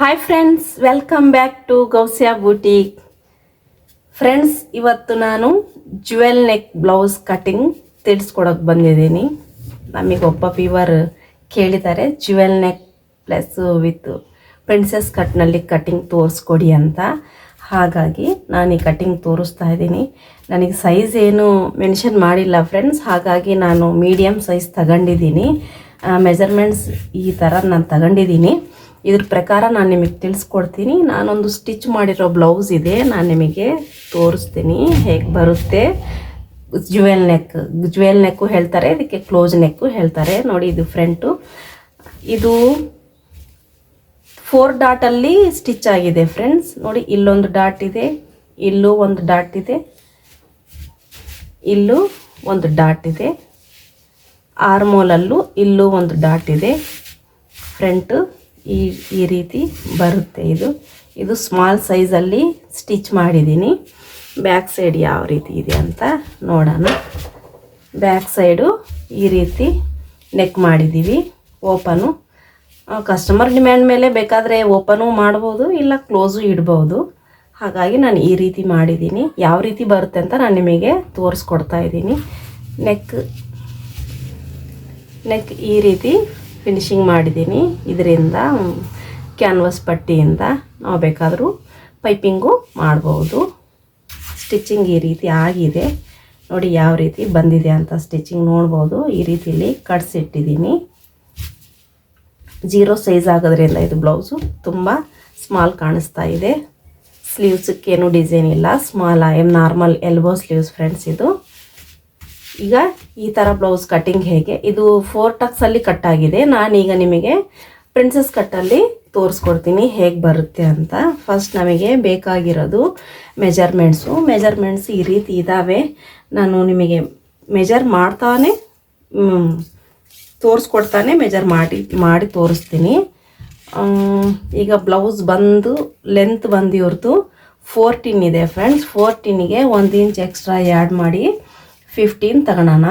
Hi friends, welcome back to Gausia boutique. Friends, ಇವತ್ತು ನಾನು jewel neck blouse cutting ತಿಳಿಸ್ಕೊಡೋಕೆ ಬಂದಿದ್ದೀನಿ. ನಮಗೊಬ್ಬ ವ್ಯೂವರ್ ಕೇಳಿದ್ದಾರೆ jewel neck plus with princess ಕಟ್ನಲ್ಲಿ ಕಟಿಂಗ್ ತೋರಿಸ್ಕೊಡಿ ಅಂತ. ಹಾಗಾಗಿ ನಾನು ಈ ಕಟಿಂಗ್ ತೋರಿಸ್ತಾ ಇದ್ದೀನಿ. ನನಗೆ ಸೈಜ್ ಏನು ಮೆನ್ಷನ್ ಮಾಡಿಲ್ಲ ಫ್ರೆಂಡ್ಸ್, ಹಾಗಾಗಿ ನಾನು ಮೀಡಿಯಮ್ ಸೈಜ್ ತಗೊಂಡಿದ್ದೀನಿ. ಮೆಜರ್ಮೆಂಟ್ಸ್ ಈ ಥರ ನಾನು ತಗೊಂಡಿದ್ದೀನಿ. ಇದ್ರ ಪ್ರಕಾರ ನಾನು ನಿಮಗೆ ತಿಳಿಸ್ಕೊಡ್ತೀನಿ. ನಾನೊಂದು ಸ್ಟಿಚ್ ಮಾಡಿರೋ ಬ್ಲೌಸ್ ಇದೆ, ನಾನು ನಿಮಗೆ ತೋರಿಸ್ತೀನಿ ಹೇಗೆ ಬರುತ್ತೆ. ಜ್ಯುವೆಲ್ ನೆಕ್ಕು ಹೇಳ್ತಾರೆ, ಇದಕ್ಕೆ ಕ್ಲೋಸ್ ನೆಕ್ಕು ಹೇಳ್ತಾರೆ. ನೋಡಿ, ಇದು ಫ್ರಂಟು. ಇದು 4 ಡಾಟಲ್ಲಿ ಸ್ಟಿಚ್ ಆಗಿದೆ ಫ್ರೆಂಡ್ಸ್. ನೋಡಿ, ಇಲ್ಲೊಂದು ಡಾಟ್ ಇದೆ, ಇಲ್ಲೂ ಒಂದು ಡಾಟ್ ಇದೆ, ಇಲ್ಲೂ ಒಂದು ಡಾಟ್ ಇದೆ, ಆರ್ಮೋಲಲ್ಲೂ ಇಲ್ಲೂ ಒಂದು ಡಾಟ್ ಇದೆ. ಫ್ರಂಟು ಈ ರೀತಿ ಬರುತ್ತೆ. ಇದು ಸ್ಮಾಲ್ ಸೈಜಲ್ಲಿ ಸ್ಟಿಚ್ ಮಾಡಿದ್ದೀನಿ. ಬ್ಯಾಕ್ ಸೈಡ್ ಯಾವ ರೀತಿ ಇದೆ ಅಂತ ನೋಡೋಣ. ಬ್ಯಾಕ್ ಸೈಡು ಈ ರೀತಿ ನೆಕ್ ಮಾಡಿದ್ದೀವಿ. ಓಪನು ಕಸ್ಟಮರ್ ಡಿಮ್ಯಾಂಡ್ ಮೇಲೆ ಬೇಕಾದರೆ ಓಪನು ಮಾಡ್ಬೋದು, ಇಲ್ಲ ಕ್ಲೋಸು ಇಡ್ಬೋದು. ಹಾಗಾಗಿ ನಾನು ಈ ರೀತಿ ಮಾಡಿದ್ದೀನಿ. ಯಾವ ರೀತಿ ಬರುತ್ತೆ ಅಂತ ನಾನು ನಿಮಗೆ ತೋರಿಸ್ಕೊಡ್ತಾ ಇದ್ದೀನಿ. ನೆಕ್ ಈ ರೀತಿ ಫಿನಿಶಿಂಗ್ ಮಾಡಿದ್ದೀನಿ. ಇದರಿಂದ ಕ್ಯಾನ್ವಸ್ ಪಟ್ಟಿಯಿಂದ ನಾವು ಬೇಕಾದರೂ ಪೈಪಿಂಗು ಮಾಡ್ಬೋದು. ಸ್ಟಿಚಿಂಗ್ ಈ ರೀತಿ ಆಗಿದೆ. ನೋಡಿ ಯಾವ ರೀತಿ ಬಂದಿದೆ ಅಂತ ಸ್ಟಿಚಿಂಗ್ ನೋಡ್ಬೋದು. ಈ ರೀತಿಯಲ್ಲಿ ಕಟ್ಸಿಟ್ಟಿದ್ದೀನಿ. 0 ಸೈಜ್ ಆಗೋದ್ರಿಂದ ಇದು ಬ್ಲೌಸು ತುಂಬ ಸ್ಮಾಲ್ ಕಾಣಿಸ್ತಾ ಇದೆ. ಸ್ಲೀವ್ಸಕ್ಕೇನು ಡಿಸೈನ್ ಇಲ್ಲ, small normal elbow sleeves friends. ಇದು ಈಗ ಈ ಥರ ಬ್ಲೌಸ್ ಕಟ್ಟಿಂಗ್ ಹೇಗೆ, ಇದು 4 ಟಕ್ಸಲ್ಲಿ ಕಟ್ಟಾಗಿದೆ. ನಾನೀಗ ನಿಮಗೆ ಪ್ರಿನ್ಸೆಸ್ ಕಟ್ಟಲ್ಲಿ ತೋರಿಸ್ಕೊಡ್ತೀನಿ ಹೇಗೆ ಬರುತ್ತೆ ಅಂತ. ಫಸ್ಟ್ ನಮಗೆ ಬೇಕಾಗಿರೋದು ಮೆಜರ್ಮೆಂಟ್ಸ್ ಈ ರೀತಿ ಇದ್ದಾವೆ. ನಾನು ನಿಮಗೆ ಮೆಜರ್ ಮಾಡ್ತಾನೆ ತೋರಿಸ್ಕೊಡ್ತಾನೆ ಮೆಜರ್ ಮಾಡಿ ತೋರಿಸ್ತೀನಿ. ಈಗ ಬ್ಲೌಸ್ ಬಂದು ಲೆಂತ್ ಬಂದು ಇವ್ರದ್ದು 14 ಇದೆ ಫ್ರೆಂಡ್ಸ್. 14ಗೆ 1 ಇಂಚ್ ಎಕ್ಸ್ಟ್ರಾ ಆ್ಯಡ್ ಮಾಡಿ 15 ತಗೊಳ್ಳೋಣ.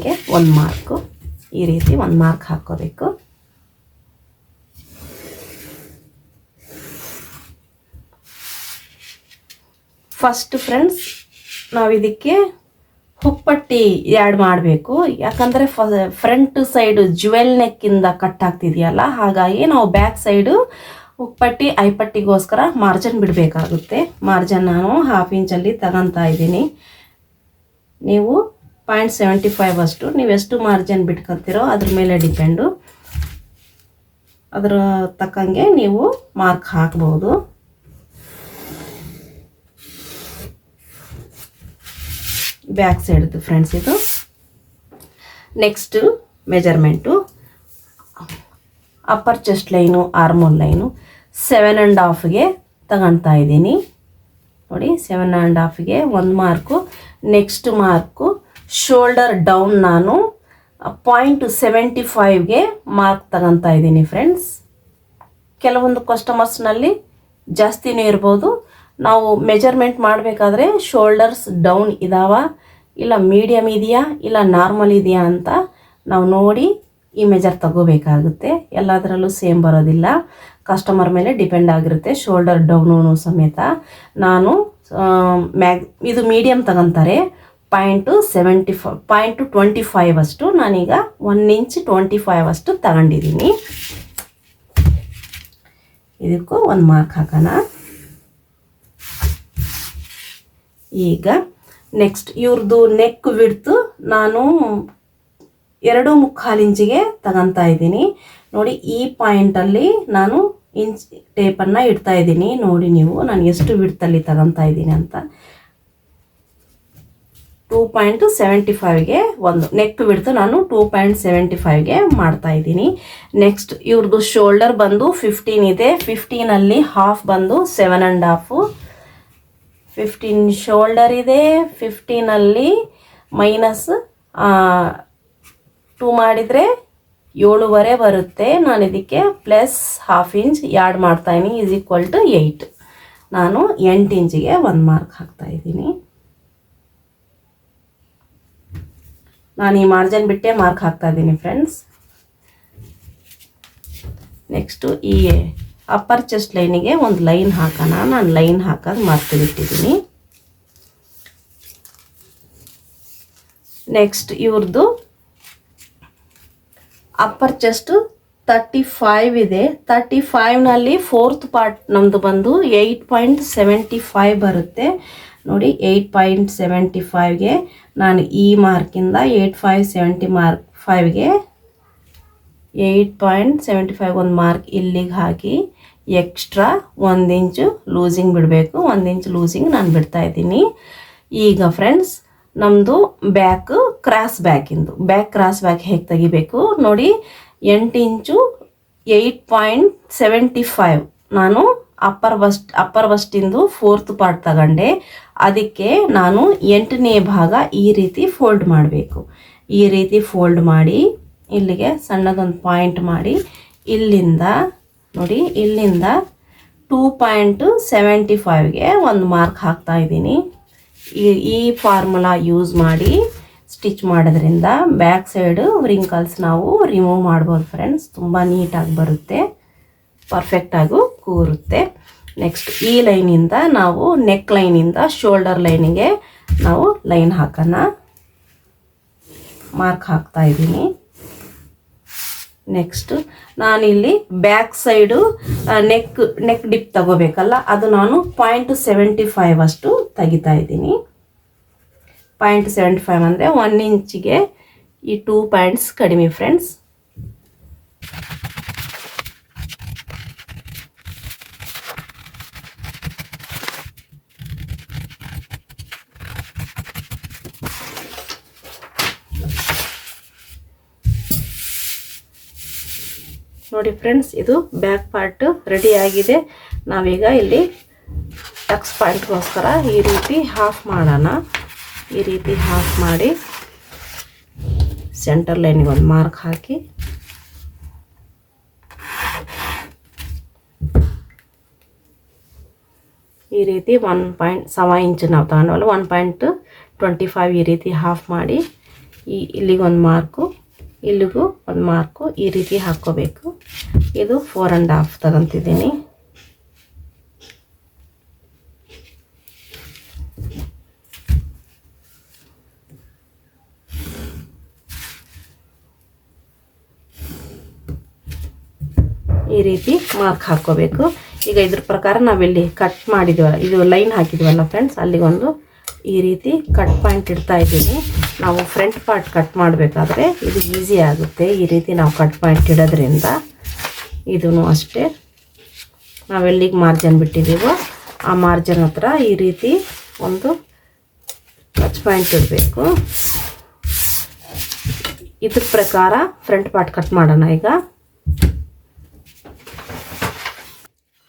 ಗೆ 1 ಮಾರ್ಕು, ಈ ರೀತಿ 1 ಮಾರ್ಕ್ ಹಾಕೋಬೇಕು. ಫಸ್ಟ್ ಫ್ರೆಂಡ್ಸ್, ನಾವು ಇದಕ್ಕೆ ಹುಕ್ಪಟ್ಟಿ ಆ್ಯಡ್ ಮಾಡಬೇಕು. ಯಾಕಂದರೆ ಫ್ರಂಟ್ ಸೈಡು ಜ್ಯುವೆಲ್ ನೆಕ್ಕಿಂದ ಕಟ್ ಆಗ್ತಿದೆಯಲ್ಲ, ಹಾಗಾಗಿ ನಾವು ಬ್ಯಾಕ್ ಸೈಡು ಹುಕ್ಪಟ್ಟಿ ಐಪಟ್ಟಿಗೋಸ್ಕರ ಮಾರ್ಜಿನ್ ಬಿಡಬೇಕಾಗುತ್ತೆ. ಮಾರ್ಜಿನ್ ನಾನು 1/2 ಇಂಚಲ್ಲಿ ತಗೊತಾ ಇದ್ದೀನಿ. ನೀವು 0.75 ಅಷ್ಟು ನೀವೆಷ್ಟು ಮಾರ್ಜಿನ್ ಬಿಟ್ಕೊತೀರೋ ಅದ್ರ ಮೇಲೆ ಡಿಪೆಂಡು. ಅದರ ತಕ್ಕಂಗೆ ನೀವು ಮಾರ್ಕ್ ಹಾಕ್ಬೋದು. ಬ್ಯಾಕ್ ಸೈಡ್ದು ಫ್ರೆಂಡ್ಸ್ ಇದು. Next measurement upper chest line, armhole line 7.5ಗೆ ತಗೊತಾ ಇದ್ದೀನಿ. ನೋಡಿ, 7.5ಗೆ 1 mark. Next mark shoulder down ನಾನು 0.75ಗೆ ಮಾರ್ಕ್ ತಗೊತಾ ಇದ್ದೀನಿ ಫ್ರೆಂಡ್ಸ್. ಕೆಲವೊಂದು ಕಸ್ಟಮರ್ಸ್ನಲ್ಲಿ ಜಾಸ್ತಿನೇ ಇರ್ಬೋದು. ನಾವು ಮೆಜರ್ಮೆಂಟ್ ಮಾಡಬೇಕಾದ್ರೆ ಶೋಲ್ಡರ್ಸ್ ಡೌನ್ ಇದಾವ, ಇಲ್ಲ ಮೀಡಿಯಮ್ ಇದೆಯಾ, ಇಲ್ಲ ನಾರ್ಮಲ್ ಇದೆಯಾ ಅಂತ ನಾವು ನೋಡಿ ಈ ಮೆಜರ್ ತಗೋಬೇಕಾಗುತ್ತೆ. ಎಲ್ಲದರಲ್ಲೂ ಸೇಮ್ ಬರೋದಿಲ್ಲ, ಕಸ್ಟಮರ್ ಮೇಲೆ ಡಿಪೆಂಡ್ ಆಗಿರುತ್ತೆ. ಶೋಲ್ಡರ್ ಡೌನು ಸಮೇತ ನಾನು ಇದು ಮೀಡಿಯಮ್ ತಗೊತಾರೆ. 0.25 ಅಷ್ಟು, ನಾನೀಗ 1 ಇಂಚ್ 25 ಅಷ್ಟು ತಗೊಂಡಿದ್ದೀನಿ. ಇದಕ್ಕೂ 1 ಮಾರ್ಕ್ ಹಾಕೋಣ. ಈಗ ನೆಕ್ಸ್ಟ್ ಇವ್ರದ್ದು ನೆಕ್ ವಿಡ್ತು ನಾನು 2.25 ಇಂಚಿಗೆ ತಗೊತಾ ಇದ್ದೀನಿ. ನೋಡಿ, ಈ ಪಾಯಿಂಟಲ್ಲಿ ನಾನು ಇಂಚ್ ಟೇಪನ್ನು ಇಡ್ತಾ ಇದ್ದೀನಿ. ನೋಡಿ ನೀವು ನಾನು ಎಷ್ಟು ವಿಡ್ತಲ್ಲಿ ತಗೊತಾ ಇದ್ದೀನಿ ಅಂತ. 2.75ಗೆ ಒಂದು ನೆಕ್ ವಿಡ್ತು ನಾನು 2.75ಗೆ ಮಾಡ್ತಾ ಇದ್ದೀನಿ. ನೆಕ್ಸ್ಟ್ ಇವ್ರದ್ದು ಶೋಲ್ಡರ್ ಬಂದು 15 ಇದೆ. 15ಅಲ್ಲಿ ಹಾಫ್ ಬಂದು 7.5. 15 ಶೋಲ್ಡರ್ ಇದೆ. 15ಅಲ್ಲಿ ಮೈನಸ್ 2 ಮಾಡಿದರೆ 7.5 ಬರುತ್ತೆ. ನಾನು ಇದಕ್ಕೆ ಪ್ಲಸ್ 1/2 ಇಂಚ್ ಆ್ಯಡ್ ಮಾಡ್ತಾಯಿದ್ದೀನಿ. = 8. ನಾನು 8 ಇಂಚಿಗೆ 1 ಮಾರ್ಕ್ ಹಾಕ್ತಾಯಿದ್ದೀನಿ. ನಾನು ಈ ಮಾರ್ಜಿನ್ ಬಿಟ್ಟೆ ಮಾರ್ಕ್ ಹಾಕ್ತಾ ಇದ್ದೀನಿ ಫ್ರೆಂಡ್ಸ್. ನೆಕ್ಸ್ಟು ಈ ಅಪ್ಪರ್ ಚೆಸ್ಟ್ ಲೈನಿಗೆ ಒಂದು ಲೈನ್ ಹಾಕೋಣ. ನಾನು ಲೈನ್ ಹಾಕೋದು ಮರ್ತು ಬಿಟ್ಟಿದ್ದೀನಿ. ನೆಕ್ಸ್ಟ್ ಇವ್ರದ್ದು ಅಪ್ಪರ್ ಚೆಸ್ಟ್ 35 ಇದೆ. 35ನಲ್ಲಿ 4th ಪಾರ್ಟ್ ನಮ್ಮದು ಬಂದು 8.75 ಬರುತ್ತೆ ನೋಡಿ. 8.75ಗೆ ನಾನು ಈ ಮಾರ್ಕಿಂದ 8.575ಗೆ 8.75 ಒಂದು ಮಾರ್ಕ್ ಇಲ್ಲಿಗೆ ಹಾಕಿ ಎಕ್ಸ್ಟ್ರಾ 1 ಇಂಚು ಲೂಸಿಂಗ್ ಬಿಡಬೇಕು. 1 ಇಂಚ್ ಲೂಸಿಂಗ್ ನಾನು ಬಿಡ್ತಾ ಇದ್ದೀನಿ. ಈಗ ಫ್ರೆಂಡ್ಸ್ ನಮ್ಮದು ಬ್ಯಾಕ್ ಕ್ರಾಸ್ ಬ್ಯಾಕ್ ಹೇಗೆ ತೆಗಿಬೇಕು ನೋಡಿ. 8 ಇಂಚು 8.75 ನಾನು ಅಪ್ಪರ್ ಬಸ್ಟಿಂದು 4th ಪಾರ್ಟ್ ತಗೊಂಡೆ. ಅದಕ್ಕೆ ನಾನು 8ನೇ ಭಾಗ ಈ ರೀತಿ ಫೋಲ್ಡ್ ಮಾಡಬೇಕು. ಈ ರೀತಿ ಫೋಲ್ಡ್ ಮಾಡಿ ಇಲ್ಲಿಗೆ ಸಣ್ಣದೊಂದು ಪಾಯಿಂಟ್ ಮಾಡಿ ಇಲ್ಲಿಂದ ನೋಡಿ, ಇಲ್ಲಿಂದ 2.75ಗೆ ಒಂದು ಮಾರ್ಕ್ ಹಾಕ್ತಾ ಇದ್ದೀನಿ. ಈ ಫಾರ್ಮುಲಾ ಯೂಸ್ ಮಾಡಿ ಸ್ಟಿಚ್ ಮಾಡೋದ್ರಿಂದ ಬ್ಯಾಕ್ ಸೈಡು ರಿಂಕಲ್ಸ್ ನಾವು ರಿಮೂವ್ ಮಾಡ್ಬೋದು ಫ್ರೆಂಡ್ಸ್. ತುಂಬ ನೀಟಾಗಿ ಬರುತ್ತೆ, ಪರ್ಫೆಕ್ಟಾಗೂ ಕೂರುತ್ತೆ. ನೆಕ್ಸ್ಟ್ ಈ ಲೈನಿಂದ ನಾವು ನೆಕ್ ಲೈನಿಂದ ಶೋಲ್ಡರ್ ಲೈನಿಗೆ ನಾವು ಲೈನ್ ಹಾಕೋಣ. ಮಾರ್ಕ್ ಹಾಕ್ತಾ ಇದ್ದೀನಿ. ನೆಕ್ಸ್ಟ್ ನಾನಿಲ್ಲಿ ಬ್ಯಾಕ್ ಸೈಡು ನೆಕ್ ಡಿಪ್ ತಗೋಬೇಕಲ್ಲ, ಅದು ನಾನು 0.75 ಅಷ್ಟು ತೆಗಿತಾ ಇದ್ದೀನಿ. 0.75 ಅಂದರೆ 1 ಇಂಚಿಗೆ ಈ 2 ಪಾಯಿಂಟ್ಸ್ ಕಡಿಮೆ ಫ್ರೆಂಡ್ಸ್. ನೋಡಿ ಫ್ರೆಂಡ್ಸ್, ಇದು ಬ್ಯಾಕ್ ಪಾರ್ಟ್ ರೆಡಿ ಆಗಿದೆ. ನಾವೀಗ ಇಲ್ಲಿ ಟಕ್ಸ್ ಪಾಯಿಂಟ್ಗೋಸ್ಕರ ಈ ರೀತಿ ಹಾಫ್ ಮಾಡೋಣ. ಈ ರೀತಿ ಹಾಫ್ ಮಾಡಿ ಸೆಂಟರ್ ಲೈನಿಗೆ ಒಂದು ಮಾರ್ಕ್ ಹಾಕಿ ಈ ರೀತಿ 1.7 ಇಂಚ್ ನಾವು ತಗೊಂಡವಲ್ಲ 1.25 ಈ ರೀತಿ ಹಾಫ್ ಮಾಡಿ ಇಲ್ಲಿಗೊಂದು ಮಾರ್ಕು, ಇಲ್ಲಿಗೂ ಒಂದು ಮಾರ್ಕು ಈ ರೀತಿ ಹಾಕ್ಕೋಬೇಕು. ಇದು 4.5 ತಗೊಂತಿದ್ದೀನಿ. ಈ ರೀತಿ ಮಾರ್ಕ್ ಹಾಕ್ಕೋಬೇಕು. ಈಗ ಇದ್ರ ಪ್ರಕಾರ ನಾವಿಲ್ಲಿ ಕಟ್ ಮಾಡಿದ್ವಲ್ಲ, ಇದು ಲೈನ್ ಹಾಕಿದ್ವಲ್ಲ ಫ್ರೆಂಡ್ಸ್, ಅಲ್ಲಿಗೊಂದು ಈ ರೀತಿ ಕಟ್ ಪಾಯಿಂಟ್ ಇಡ್ತಾ ಇದ್ದೀನಿ. ನಾವು ಫ್ರಂಟ್ ಪಾರ್ಟ್ ಕಟ್ ಮಾಡಬೇಕಾದ್ರೆ ಇದು ಈಸಿ ಆಗುತ್ತೆ. ಈ ರೀತಿ ನಾವು ಕಟ್ ಪಾಯಿಂಟ್ ಇಡೋದ್ರಿಂದ ಇದೂ ಅಷ್ಟೇ ನಾವೆಲ್ಲಿಗೆ ಮಾರ್ಜಿನ್ ಬಿಟ್ಟಿದ್ದೀವೋ ಆ ಮಾರ್ಜಿನ್ ಹತ್ರ ಈ ರೀತಿ ಒಂದು ಟಚ್ ಪಾಯಿಂಟ್ ಇಡಬೇಕು. ಇದ್ರ ಪ್ರಕಾರ ಫ್ರಂಟ್ ಪಾರ್ಟ್ ಕಟ್ ಮಾಡೋಣ. ಈಗ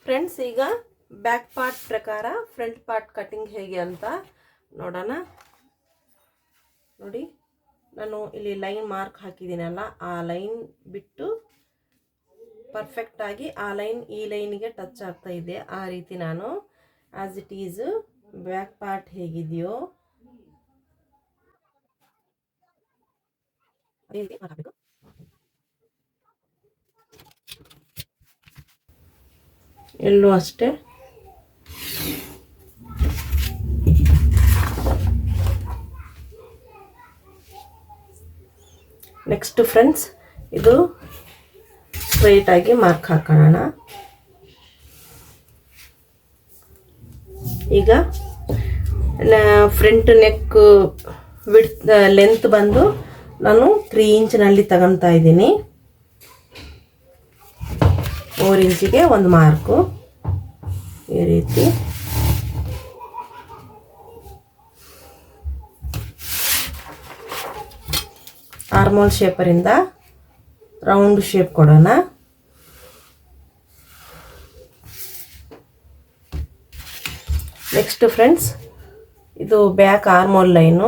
ಫ್ರೆಂಡ್ಸ್, ಈಗ ಬ್ಯಾಕ್ ಪಾರ್ಟ್ ಪ್ರಕಾರ ಫ್ರಂಟ್ ಪಾರ್ಟ್ ಕಟಿಂಗ್ ಹೇಗೆ ಅಂತ ನೋಡೋಣ. ನೋಡಿ, ನಾನು ಇಲ್ಲಿ ಲೈನ್ ಮಾರ್ಕ್ ಹಾಕಿದ್ದೀನಲ್ಲ, ಆ ಲೈನ್ ಬಿಟ್ಟು ಪರ್ಫೆಕ್ಟಾಗಿ ಆ ಲೈನ್ ಈ ಲೈನಿಗೆ ಟಚ್ ಆಗ್ತಾ ಇದೆ. ಆ ರೀತಿ ನಾನು as it is back part ಹೇಗಿದೆಯೋ ಅದೇ ರೀತಿ ಮಾಡಬೇಕು. ಎಲ್ಲೂ ಅಷ್ಟೇ ನೆಕ್ಸ್ಟ್ ಫ್ರೆಂಡ್ಸ್, ಇದು ಸ್ಟ್ರೈಟಾಗಿ ಮಾರ್ಕ್ ಹಾಕೋಣ. ಈಗ ಫ್ರಂಟ್ ನೆಕ್ ವಿಡ್ತ್ ಲೆಂತ್ ಬಂದು ನಾನು 3 ಇಂಚಿನಲ್ಲಿ ತಗೊತಾ ಇದ್ದೀನಿ. 4 ಇಂಚಿಗೆ ಒಂದು ಮಾರ್ಕು ಈ ರೀತಿ. ಆರ್ಮೋಲ್ ಶೇಪರಿಂದ ರೌಂಡ್ ಶೇಪ್ ಕೊಡೋಣ. ನೆಕ್ಸ್ಟ್ ಫ್ರೆಂಡ್ಸ್, ಇದು back armhole line,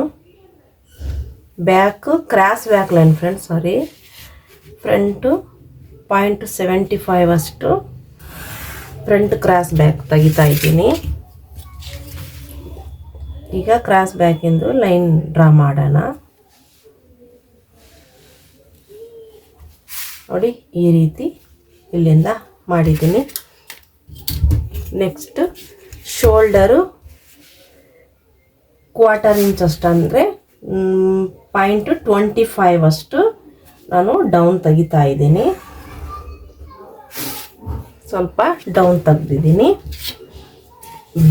back cross back line friends, sorry, front 0.75 ಅಷ್ಟು ಫ್ರಂಟ್ ಕ್ರಾಸ್ ಬ್ಯಾಕ್ ತೆಗಿತಾ ಇದ್ದೀನಿ. ಈಗ ಕ್ರಾಸ್ ಬ್ಯಾಕಿಂದು ಲೈನ್ ಡ್ರಾ ಮಾಡೋಣ. ನೋಡಿ ಈ ರೀತಿ ಇಲ್ಲಿಂದ ಮಾಡಿದ್ದೀನಿ. ನೆಕ್ಸ್ಟ್ ಶೋಲ್ಡರು 1/4 ಇಂಚ್ ಅಷ್ಟು ಅಂದರೆ 0.25 ಅಷ್ಟು ನಾನು ಡೌನ್ ತೆಗಿತಾ ಇದ್ದೀನಿ. ಸ್ವಲ್ಪ ಡೌನ್ ತೆಗ್ದಿದ್ದೀನಿ.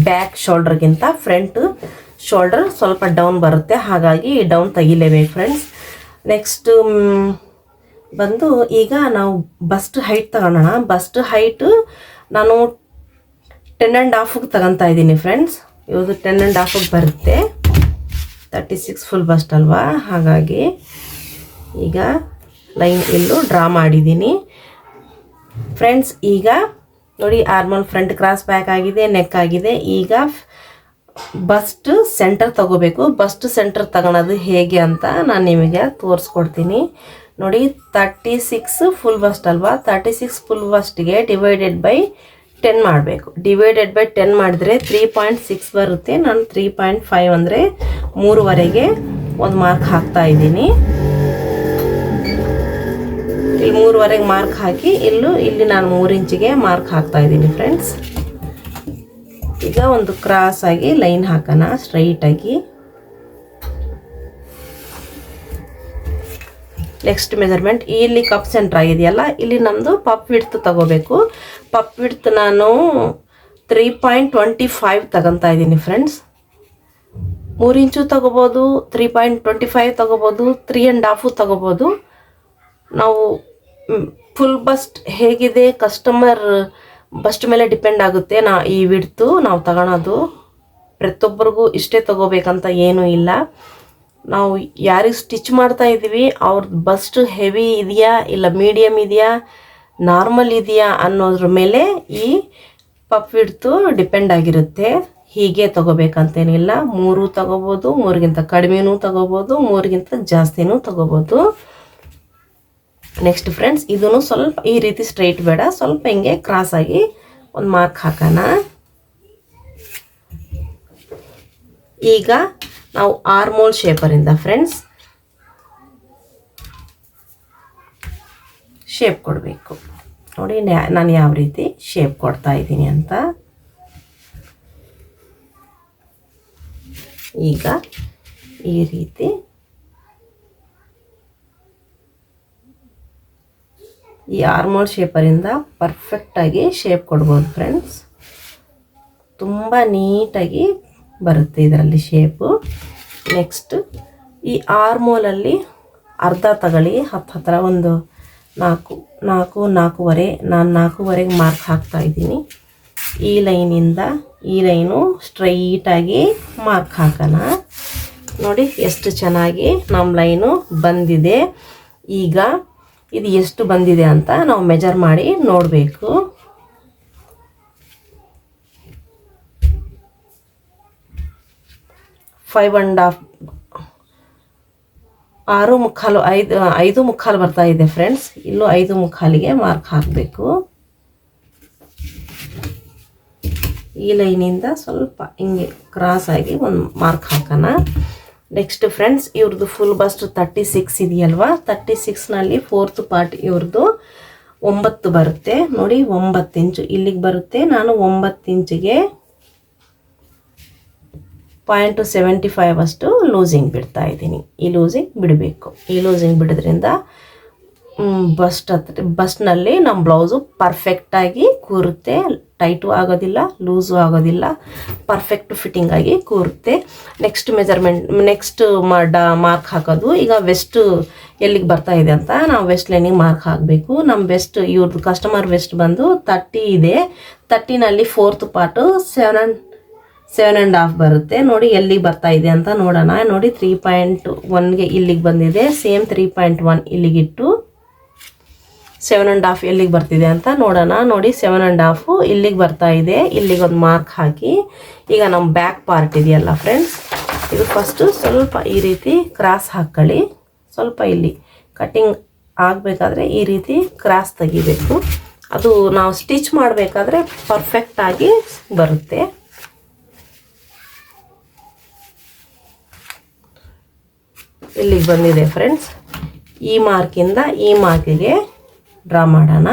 ಬ್ಯಾಕ್ ಶೋಲ್ಡರ್ಗಿಂತ ಫ್ರಂಟ್ ಶೋಲ್ಡರ್ ಸ್ವಲ್ಪ ಡೌನ್ ಬರುತ್ತೆ, ಹಾಗಾಗಿ ಡೌನ್ ತೆಗಿಲೇಬೇಕು ಫ್ರೆಂಡ್ಸ್. ನೆಕ್ಸ್ಟ್ ಬಂದು ಈಗ ನಾವು ಬಸ್ಟ್ ಹೈಟ್ ತಗೊಳ್ಳೋಣ. ಬಸ್ಟ್ ಹೈಟ್ ನಾನು 10.5 ತಗೊತಾ ಇದ್ದೀನಿ ಫ್ರೆಂಡ್ಸ್. ಇವುದು 10.5 ಬರುತ್ತೆ. 36 ಫುಲ್ ಬಸ್ಟ್ ಅಲ್ವಾ, ಹಾಗಾಗಿ ಈಗ ಲೈನ್ ಇಲ್ಲೂ ಡ್ರಾ ಮಾಡಿದ್ದೀನಿ ಫ್ರೆಂಡ್ಸ್. ಈಗ ನೋಡಿ ಆರ್ಮಲ್ ಫ್ರಂಟ್ ಕ್ರಾಸ್ ಬ್ಯಾಕ್ ಆಗಿದೆ, ನೆಕ್ ಆಗಿದೆ. ಈಗ ಬಸ್ಟ್ ಸೆಂಟರ್ ತಗೋಬೇಕು. ಬಸ್ಟ್ ಸೆಂಟರ್ ತಗೊಳೋದು ಹೇಗೆ ಅಂತ ನಾನು ನಿಮಗೆ ತೋರಿಸ್ಕೊಡ್ತೀನಿ. ನೋಡಿ 36 ಫುಲ್ ಬಸ್ಟ್ ಅಲ್ವಾ, 36 ಫುಲ್ ಬಸ್ಟ್ಗೆ ಡಿವೈಡೆಡ್ ಬೈ 10 ಮಾಡಬೇಕು. ಡಿವೈಡೆಡ್ ಬೈ 10 ಮಾಡಿದರೆ 3.6 ಬರುತ್ತೆ. ನಾನು 3.5 ಅಂದರೆ 3ವರೆಗೆ ಒಂದು ಮಾರ್ಕ್ ಹಾಕ್ತಾ ಇದ್ದೀನಿ. ಇಲ್ಲಿ 3ವರೆಗೆ ಮಾರ್ಕ್ ಹಾಕಿ ಇಲ್ಲಿ ನಾನು 3 ಇಂಚಿಗೆ ಮಾರ್ಕ್ ಹಾಕ್ತಾ ಇದ್ದೀನಿ ಫ್ರೆಂಡ್ಸ್. ಈಗ ಒಂದು ಕ್ರಾಸ್ ಆಗಿ ಲೈನ್ ಹಾಕೋಣ ಸ್ಟ್ರೈಟಾಗಿ. ನೆಕ್ಸ್ಟ್ ಮೆಜರ್ಮೆಂಟ್ ಇಲ್ಲಿ ಕಪ್ ಸೆಂಟ್ರ್ ಆಗಿದೆಯಲ್ಲ, ಇಲ್ಲಿ ನಮ್ಮದು ಪಪ್ ವಿಡ್ತ್ ತಗೋಬೇಕು. ಪಪ್ ವಿಡ್ತ್ ನಾನು 3.25 ತಗೊತಾ ಇದ್ದೀನಿ ಫ್ರೆಂಡ್ಸ್. 3 ಇಂಚು ತಗೋಬೋದು, 3.25 ತಗೋಬೋದು, 3.5 ತಗೋಬೋದು. ನಾವು ಫುಲ್ ಬಸ್ಟ್ ಹೇಗಿದೆ ಕಸ್ಟಮರ್ ಬಸ್ಟ್ ಮೇಲೆ ಡಿಪೆಂಡ್ ಆಗುತ್ತೆ. ಈ ವಿಡ್ತು ನಾವು ತಗೊಳೋದು ಪ್ರತಿಯೊಬ್ಬರಿಗೂ ಇಷ್ಟೇ ತಗೋಬೇಕಂತ ಏನೂ ಇಲ್ಲ. ನಾವು ಯಾರಿಗೆ ಸ್ಟಿಚ್ ಮಾಡ್ತಾ ಇದ್ದೀವಿ ಅವ್ರದ್ದು ಬಸ್ಟ್ ಹೆವಿ ಇದೆಯಾ ಇಲ್ಲ ಮೀಡಿಯಮ್ ಇದೆಯಾ ನಾರ್ಮಲ್ ಇದೆಯಾ ಅನ್ನೋದ್ರ ಮೇಲೆ ಈ ಪಪ್ ವಿಡ್ತು ಡಿಪೆಂಡ್ ಆಗಿರುತ್ತೆ. ಹೀಗೆ ತಗೋಬೇಕಂತೇನಿಲ್ಲ. 3 ತಗೋಬೋದು, 3ಗಿಂತ ಕಡಿಮೆನೂ ತಗೋಬೋದು, 3ಗಿಂತ ಜಾಸ್ತಿನೂ ತಗೋಬೋದು. ನೆಕ್ಸ್ಟ್ ಫ್ರೆಂಡ್ಸ್ ಇದನ್ನು ಸ್ವಲ್ಪ ಈ ರೀತಿ ಸ್ಟ್ರೈಟ್ ಬೇಡ, ಸ್ವಲ್ಪ ಹಿಂಗೆ ಕ್ರಾಸ್ ಆಗಿ ಒಂದು ಮಾರ್ಕ್ ಹಾಕೋಣ. ಈಗ ನಾವು ಆರ್ಮೋಲ್ ಶೇಪರಿಂದ ಫ್ರೆಂಡ್ಸ್ ಶೇಪ್ ಕೊಡಬೇಕು. ನೋಡಿ ನಾನು ಯಾವ ರೀತಿ ಶೇಪ್ ಕೊಡ್ತಾ ಇದ್ದೀನಿ ಅಂತ. ಈಗ ಈ ರೀತಿ ಈ ಆರ್ಮೋಲ್ ಶೇಪರಿಂದ ಪರ್ಫೆಕ್ಟಾಗಿ ಶೇಪ್ ಕೊಡ್ಬೋದು ಫ್ರೆಂಡ್ಸ್. ತುಂಬ ನೀಟಾಗಿ ಬರುತ್ತೆ ಇದರಲ್ಲಿ ಶೇಪು. ನೆಕ್ಸ್ಟ್ ಈ ಆರ್ಮೋಲಲ್ಲಿ ಅರ್ಧ ತಗೊಳ್ಳಿ. ಹತ್ತಿರ ಒಂದು 4.5 ನಾನು 4ವರೆಗೆ ಮಾರ್ಕ್ ಹಾಕ್ತಾ ಇದ್ದೀನಿ. ಈ ಲೈನಿಂದ ಈ ಲೈನು ಸ್ಟ್ರೈಟಾಗಿ ಮಾರ್ಕ್ ಹಾಕೋಣ. ನೋಡಿ ಎಷ್ಟು ಚೆನ್ನಾಗಿ ನಮ್ಮ ಲೈನು ಬಂದಿದೆ. ಈಗ ಇದು ಎಷ್ಟು ಬಂದಿದೆ ಅಂತ ನಾವು ಮೆಜರ್ ಮಾಡಿ ನೋಡಬೇಕು. 5.5 5.25 ಬರ್ತಾ ಇದೆ ಫ್ರೆಂಡ್ಸ್. ಇಲ್ಲೂ 5.25ಗೆ ಮಾರ್ಕ್ ಹಾಕಬೇಕು. ಈ ಲೈನಿಂದ ಸ್ವಲ್ಪ ಹಿಂಗೆ ಕ್ರಾಸ್ ಆಗಿ ಒಂದು ಮಾರ್ಕ್ ಹಾಕೋಣ. ನೆಕ್ಸ್ಟ್ ಫ್ರೆಂಡ್ಸ್ ಇವ್ರದ್ದು ಫುಲ್ ಬಸ್ಟ್ 36 ಇದೆಯಲ್ವಾ, 36ನಲ್ಲಿ 4th ಪಾರ್ಟ್ ಇವ್ರದ್ದು 9 ಬರುತ್ತೆ. ನೋಡಿ 9 ಇಂಚು ಇಲ್ಲಿಗೆ ಬರುತ್ತೆ. ನಾನು 9 ಇಂಚಿಗೆ 0.75 ಅಷ್ಟು ಲೂಸಿಂಗ್ ಬಿಡ್ತಾ ಇದ್ದೀನಿ. ಈ ಲೂಸಿಂಗ್ ಬಿಡಬೇಕು. ಈ ಲೂಸಿಂಗ್ ಬಿಡೋದ್ರಿಂದ ಬಸ್ಟ್ನಲ್ಲಿ ನಮ್ಮ ಬ್ಲೌಸು ಪರ್ಫೆಕ್ಟಾಗಿ ಕೂರುತ್ತೆ. ಟೈಟು ಆಗೋದಿಲ್ಲ, ಲೂಸು ಆಗೋದಿಲ್ಲ, ಪರ್ಫೆಕ್ಟ್ ಫಿಟ್ಟಿಂಗ್ ಆಗಿ ಕೂರುತ್ತೆ. ನೆಕ್ಸ್ಟ್ ಮಾರ್ಕ್ ಹಾಕೋದು. ಈಗ ವೆಸ್ಟ್ ಎಲ್ಲಿಗೆ ಬರ್ತಾ ಇದೆ ಅಂತ ನಾವು ವೆಸ್ಟ್ ಲೈನಿಗೆ ಮಾರ್ಕ್ ಹಾಕಬೇಕು. ನಮ್ಮ ವೆಸ್ಟ್ ಇವ್ರದ್ದು ಕಸ್ಟಮರ್ ವೆಸ್ಟ್ ಬಂದು 30 ಇದೆ. 30ನಲ್ಲಿ 4th ಪಾರ್ಟು 7.5 ಬರುತ್ತೆ. ನೋಡಿ ಎಲ್ಲಿಗೆ ಬರ್ತಾ ಇದೆ ಅಂತ ನೋಡೋಣ. ನೋಡಿ 3.1ಗೆ ಇಲ್ಲಿಗೆ ಬಂದಿದೆ. ಸೇಮ್ 3.1 ಇಲ್ಲಿಗಿಟ್ಟು 7.5 ಎಲ್ಲಿಗೆ ಬರ್ತಿದೆ ಅಂತ ನೋಡೋಣ. ನೋಡಿ 7.5 ಇಲ್ಲಿಗೆ ಬರ್ತಾ ಇದೆ. ಇಲ್ಲಿಗೆ ಒಂದು ಮಾರ್ಕ್ ಹಾಕಿ ಈಗ ನಮ್ಮ ಬ್ಯಾಕ್ ಪಾರ್ಟ್ ಇದೆಯಲ್ಲ ಫ್ರೆಂಡ್ಸ್, ಇದು ಫಸ್ಟು ಸ್ವಲ್ಪ ಈ ರೀತಿ ಕ್ರಾಸ್ ಹಾಕ್ಕೊಳ್ಳಿ. ಸ್ವಲ್ಪ ಇಲ್ಲಿ ಕಟ್ಟಿಂಗ್ ಆಗಬೇಕಾದ್ರೆ ಈ ರೀತಿ ಕ್ರಾಸ್ ತೆಗಿಬೇಕು. ಅದು ನಾವು ಸ್ಟಿಚ್ ಮಾಡಬೇಕಾದ್ರೆ ಪರ್ಫೆಕ್ಟಾಗಿ ಬರುತ್ತೆ. ಇಲ್ಲಿಗೆ ಬಂದಿದೆ ಫ್ರೆಂಡ್ಸ್. ಈ ಮಾರ್ಕಿಂದ ಈ ಮಾರ್ಕಿಗೆ ಡ್ರಾ ಮಾಡೋಣ.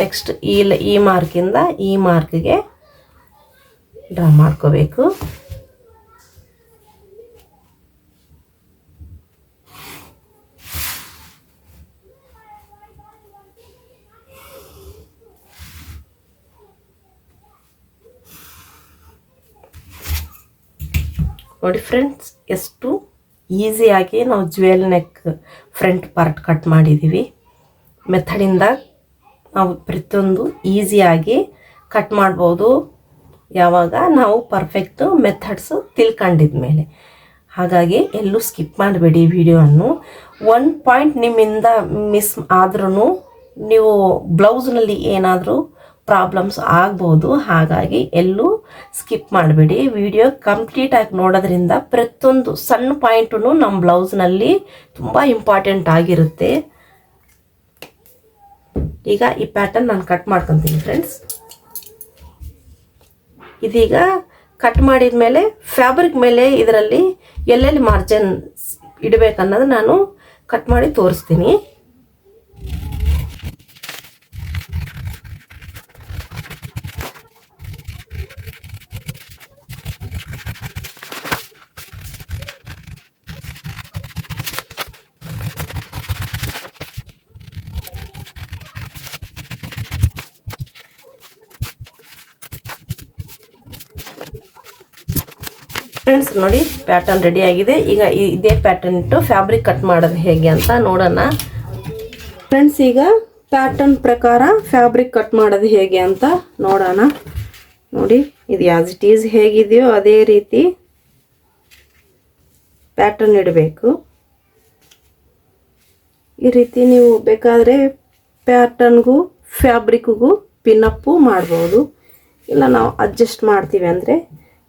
ನೆಕ್ಸ್ಟ್ ಈ ಮಾರ್ಕಿಂದ ಈ ಮಾರ್ಕ್ಗೆ ಡ್ರಾ ಮಾಡ್ಕೋಬೇಕು. ನೋಡಿ ಫ್ರೆಂಡ್ಸ್, ಎಷ್ಟು ಈಸಿಯಾಗಿ ನಾವು jewel neck front part cut ಮಾಡಿದ್ದೀವಿ. ಮೆಥಡಿಂದ ನಾವು ಪ್ರತಿಯೊಂದು ಈಸಿಯಾಗಿ ಕಟ್ ಮಾಡ್ಬೋದು, ಯಾವಾಗ ನಾವು ಪರ್ಫೆಕ್ಟು ಮೆಥಡ್ಸು ತಿಳ್ಕೊಂಡಿದ್ಮೇಲೆ. ಹಾಗಾಗಿ ಎಲ್ಲೂ ಸ್ಕಿಪ್ ಮಾಡಬೇಡಿ ವಿಡಿಯೋವನ್ನು. ಒಂದು ಪಾಯಿಂಟ್ ನಿಮ್ಮಿಂದ ಮಿಸ್ ಆದ್ರೂ ನೀವು ಬ್ಲೌಸ್ನಲ್ಲಿ ಏನಾದರೂ ಪ್ರಾಬ್ಲಮ್ಸ್ ಆಗ್ಬೋದು. ಹಾಗಾಗಿ ಎಲ್ಲೂ ಸ್ಕಿಪ್ ಮಾಡಬೇಡಿ. ವಿಡಿಯೋ ಕಂಪ್ಲೀಟಾಗಿ ನೋಡೋದ್ರಿಂದ ಪ್ರತಿಯೊಂದು ಸಣ್ಣ ಪಾಯಿಂಟೂ ನಮ್ಮ ಬ್ಲೌಸ್ನಲ್ಲಿ ತುಂಬ ಇಂಪಾರ್ಟೆಂಟ್ ಆಗಿರುತ್ತೆ. ಈಗ ಈ ಪ್ಯಾಟರ್ನ್ ನಾನು ಕಟ್ ಮಾಡ್ಕೊತೀನಿ ಫ್ರೆಂಡ್ಸ್. ಇದೀಗ ಕಟ್ ಮಾಡಿದ ಮೇಲೆ ಫ್ಯಾಬ್ರಿಕ್ ಮೇಲೆ ಇದರಲ್ಲಿ ಎಲ್ಲೆಲ್ಲಿ ಮಾರ್ಜಿನ್ ಇಡಬೇಕನ್ನೋದು ನಾನು ಕಟ್ ಮಾಡಿ ತೋರಿಸ್ತೀನಿ. ಫ್ರೆಂಡ್ಸ್ ನೋಡಿ, ಪ್ಯಾಟರ್ನ್ ರೆಡಿ ಆಗಿದೆ. ಈಗ ಇದೇ ಪ್ಯಾಟರ್ನ್ ಇಟ್ಟು ಫ್ಯಾಬ್ರಿಕ್ ಕಟ್ ಮಾಡೋದು ಹೇಗೆ ಅಂತ ನೋಡೋಣ. ಫ್ರೆಂಡ್ಸ್, ಈಗ ಪ್ಯಾಟರ್ನ್ ಪ್ರಕಾರ ಫ್ಯಾಬ್ರಿಕ್ ಕಟ್ ಮಾಡೋದು ಹೇಗೆ ಅಂತ ನೋಡೋಣ. ನೋಡಿ, ಇದು ಆಸ್ ಇಟ್ ಈಸ್ ಹೇಗಿದೆಯೋ ಅದೇ ರೀತಿ ಪ್ಯಾಟರ್ನ್ ಇಡಬೇಕು. ಈ ರೀತಿ ನೀವು ಬೇಕಾದರೆ ಪ್ಯಾಟರ್ನ್ಗೂ ಫ್ಯಾಬ್ರಿಕ್ಗೂ ಪಿನ್ನಪ್ಪು ಮಾಡ್ಬೋದು. ಇಲ್ಲ ನಾವು ಅಡ್ಜಸ್ಟ್ ಮಾಡ್ತೀವಿ ಅಂದರೆ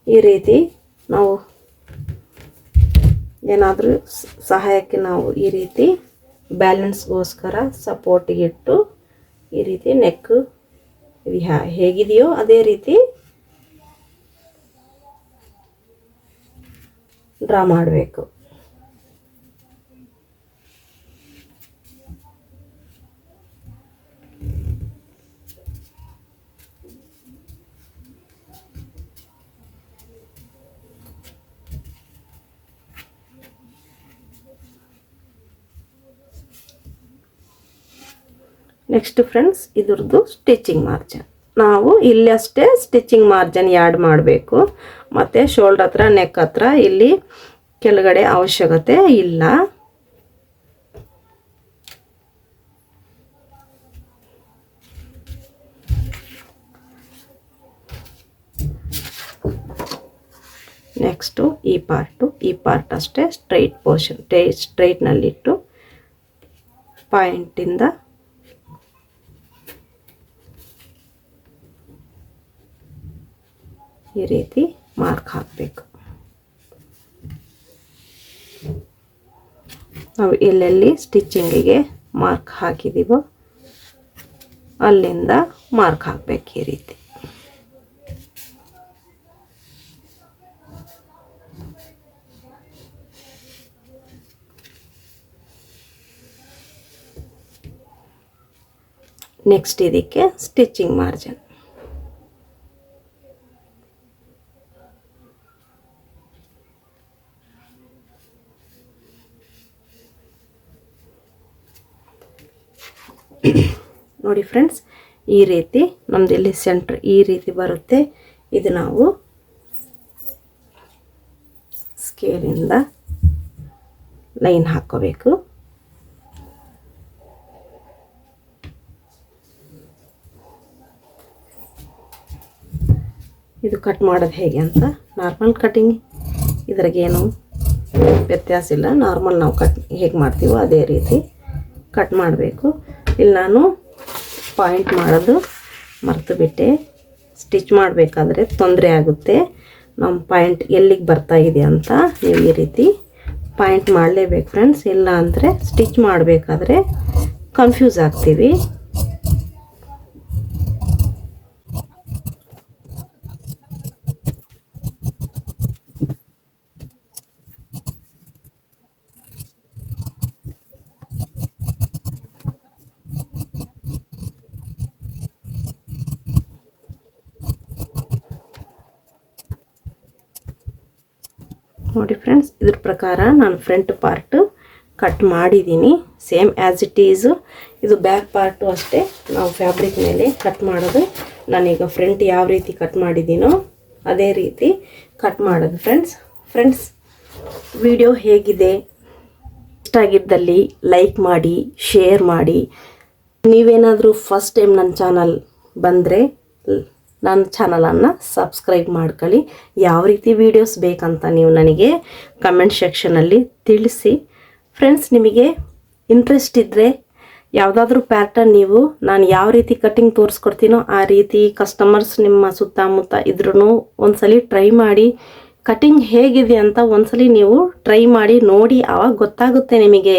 ಈ ರೀತಿ ನಾವು ಏನಾದರೂ ಸಹಾಯಕ್ಕೆ ನಾವು ಈ ರೀತಿ ಬ್ಯಾಲೆನ್ಸ್ಗೋಸ್ಕರ ಸಪೋರ್ಟಿಗೆ ಇಟ್ಟು ಈ ರೀತಿ ನೆಕ್ ಇದು ಹೇಗಿದೆಯೋ ಅದೇ ರೀತಿ ಡ್ರಾ ಮಾಡಬೇಕು. ನೆಕ್ಸ್ಟ್ ಫ್ರೆಂಡ್ಸ್, ಇದ್ರದ್ದು ಸ್ಟಿಚಿಂಗ್ ಮಾರ್ಜಿನ್ ನಾವು ಇಲ್ಲಿ ಅಷ್ಟೇ ಸ್ಟಿಚಿಂಗ್ ಮಾರ್ಜಿನ್ ಆ್ಯಡ್ ಮಾಡಬೇಕು. ಮತ್ತು ಶೋಲ್ಡರ್ ಹತ್ರ, ನೆಕ್ ಹತ್ರ ಇಲ್ಲಿ ಕೆಳಗಡೆ ಅವಶ್ಯಕತೆ ಇಲ್ಲ. ನೆಕ್ಸ್ಟು ಈ ಪಾರ್ಟ್ ಅಷ್ಟೇ ಸ್ಟ್ರೈಟ್ ಪೋರ್ಷನ್, ಸ್ಟ್ರೈಟ್ನಲ್ಲಿಟ್ಟು ಪಾಯಿಂಟಿಂದ ಈ ರೀತಿ ಮಾರ್ಕ್ ಹಾಕಬೇಕು. ನಾವು ಎಲ್ಲೆಲ್ಲಿ ಸ್ಟಿಚಿಂಗಿಗೆ ಮಾರ್ಕ್ ಹಾಕಿದ್ದೀವೋ ಅಲ್ಲಿಂದ ಮಾರ್ಕ್ ಹಾಕಬೇಕು ಈ ರೀತಿ. ನೆಕ್ಸ್ಟ್ ಇದಕ್ಕೆ ಸ್ಟಿಚಿಂಗ್ ಮಾರ್ಜಿನ್. ನೋಡಿ ಫ್ರೆಂಡ್ಸ್, ಈ ರೀತಿ ನಮ್ದು ಇಲ್ಲಿ ಸೆಂಟ್ರ್ ಈ ರೀತಿ ಬರುತ್ತೆ. ಇದು ನಾವು ಸ್ಕೇಲಿಂದ ಲೈನ್ ಹಾಕೋಬೇಕು. ಇದು ಕಟ್ ಮಾಡೋದು ಹೇಗೆ ಅಂತ, ನಾರ್ಮಲ್ ಕಟಿಂಗ್ ಇದ್ರಾಗೇನು ವ್ಯತ್ಯಾಸ ಇಲ್ಲ. ನಾರ್ಮಲ್ ನಾವು ಕಟ್ ಹೇಗೆ ಮಾಡ್ತೀವೋ ಅದೇ ರೀತಿ ಕಟ್ ಮಾಡಬೇಕು. ಇಲ್ಲಿ ನಾನು ಪಾಯಿಂಟ್ ಮಾಡೋದು ಮರೆತು ಬಿಟ್ಟೆ. ಸ್ಟಿಚ್ ಮಾಡಬೇಕಾದ್ರೆ ತೊಂದರೆ ಆಗುತ್ತೆ. ನಮ್ಮ ಪಾಯಿಂಟ್ ಎಲ್ಲಿಗೆ ಬರ್ತಾ ಇದೆ ಅಂತ ನೀವು ಈ ರೀತಿ ಪಾಯಿಂಟ್ ಮಾಡಲೇಬೇಕು ಫ್ರೆಂಡ್ಸ್. ಇಲ್ಲ ಅಂದರೆ ಸ್ಟಿಚ್ ಮಾಡಬೇಕಾದ್ರೆ ಕನ್ಫ್ಯೂಸ್ ಆಗ್ತೀವಿ. ನೋಡಿ ಫ್ರೆಂಡ್ಸ್, ಇದ್ರ ಪ್ರಕಾರ ನಾನು ಫ್ರಂಟ್ ಪಾರ್ಟ್ ಕಟ್ ಮಾಡಿದ್ದೀನಿ. ಸೇಮ್ ಆ್ಯಸ್ ಇಟ್ ಈಸು ಇದು ಬ್ಯಾಕ್ ಪಾರ್ಟು ಅಷ್ಟೇ ನಾವು ಫ್ಯಾಬ್ರಿಕ್ ಮೇಲೆ ಕಟ್ ಮಾಡೋದು. ನಾನೀಗ ಫ್ರಂಟ್ ಯಾವ ರೀತಿ ಕಟ್ ಮಾಡಿದ್ದೀನೋ ಅದೇ ರೀತಿ ಕಟ್ ಮಾಡೋದು ಫ್ರೆಂಡ್ಸ್. ವಿಡಿಯೋ ಹೇಗಿದೆ, ಇಷ್ಟ ಆಗಿದ್ದಲ್ಲಿ ಲೈಕ್ ಮಾಡಿ, ಶೇರ್ ಮಾಡಿ. ನೀವೇನಾದರೂ ಫಸ್ಟ್ ಟೈಮ್ ನನ್ನ ಚಾನಲ್ ಬಂದರೆ ನನ್ನ ಚಾನಲನ್ನು ಸಬ್ಸ್ಕ್ರೈಬ್ ಮಾಡ್ಕೊಳ್ಳಿ. ಯಾವ ರೀತಿ ವೀಡಿಯೋಸ್ ಬೇಕಂತ ನೀವು ನನಗೆ ಕಮೆಂಟ್ ಸೆಕ್ಷನಲ್ಲಿ ತಿಳಿಸಿ. ಫ್ರೆಂಡ್ಸ್, ನಿಮಗೆ ಇಂಟ್ರೆಸ್ಟ್ ಇದ್ದರೆ ಯಾವುದಾದ್ರೂ ಪ್ಯಾಟರ್ನ್ ನೀವು ನಾನು ಯಾವ ರೀತಿ ಕಟ್ಟಿಂಗ್ ತೋರಿಸ್ಕೊಡ್ತೀನೋ ಆ ರೀತಿ ಕಸ್ಟಮರ್ಸ್ ನಿಮ್ಮ ಸುತ್ತಮುತ್ತ ಇದ್ರೂ ಒಂದ್ಸಲಿ ಟ್ರೈ ಮಾಡಿ. ಕಟ್ಟಿಂಗ್ ಹೇಗಿದೆ ಅಂತ ಒಂದ್ಸಲಿ ನೀವು ಟ್ರೈ ಮಾಡಿ ನೋಡಿ. ಆವಾಗ ಗೊತ್ತಾಗುತ್ತೆ ನಿಮಗೆ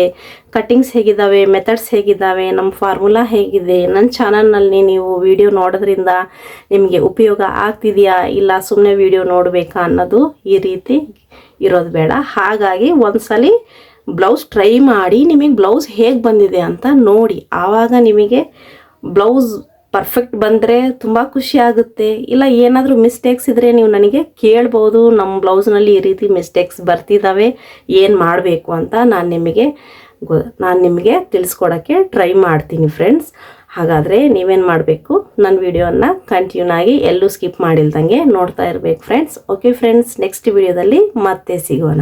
ಕಟ್ಟಿಂಗ್ಸ್ ಹೇಗಿದ್ದಾವೆ, ಮೆಥಡ್ಸ್ ಹೇಗಿದ್ದಾವೆ, ನಮ್ಮ ಫಾರ್ಮುಲಾ ಹೇಗಿದೆ. ನನ್ನ ಚಾನಲ್ನಲ್ಲಿ ನೀವು ವಿಡಿಯೋ ನೋಡೋದ್ರಿಂದ ನಿಮಗೆ ಉಪಯೋಗ ಆಗ್ತಿದೆಯಾ ಇಲ್ಲ ಸುಮ್ಮನೆ ವಿಡಿಯೋ ನೋಡಬೇಕಾ ಅನ್ನೋದು ಈ ರೀತಿ ಇರೋದು ಬೇಡ. ಹಾಗಾಗಿ ಒಂದ್ಸಲಿ ಬ್ಲೌಸ್ ಟ್ರೈ ಮಾಡಿ ನಿಮಗೆ ಬ್ಲೌಸ್ ಹೇಗೆ ಬಂದಿದೆ ಅಂತ ನೋಡಿ. ಆವಾಗ ನಿಮಗೆ ಬ್ಲೌಸ್ ಪರ್ಫೆಕ್ಟ್ ಬಂದರೆ ತುಂಬ ಖುಷಿ ಆಗುತ್ತೆ. ಇಲ್ಲ ಏನಾದರೂ ಮಿಸ್ಟೇಕ್ಸ್ ಇದ್ದರೆ ನೀವು ನನಗೆ ಕೇಳ್ಬೋದು, ನಮ್ಮ ಬ್ಲೌಸ್ನಲ್ಲಿ ಈ ರೀತಿ ಮಿಸ್ಟೇಕ್ಸ್ ಬರ್ತಿದ್ದಾವೆ, ಏನು ಮಾಡಬೇಕು ಅಂತ ನಾನು ನಿಮಗೆ ತಿಳಿಸ್ಕೊಡೋಕ್ಕೆ ಟ್ರೈ ಮಾಡ್ತೀನಿ ಫ್ರೆಂಡ್ಸ್. ಹಾಗಾದರೆ ನೀವೇನು ಮಾಡಬೇಕು, ನನ್ನ ವಿಡಿಯೋನ ಕಂಟಿನ್ಯೂ ಆಗಿ ಎಲ್ಲೂ ಸ್ಕಿಪ್ ಮಾಡಿಲ್ದಂಗೆ ನೋಡ್ತಾ ಇರಬೇಕು ಫ್ರೆಂಡ್ಸ್. ಓಕೆ ಫ್ರೆಂಡ್ಸ್, ನೆಕ್ಸ್ಟ್ ವಿಡಿಯೋದಲ್ಲಿ ಮತ್ತೆ ಸಿಗೋಣ.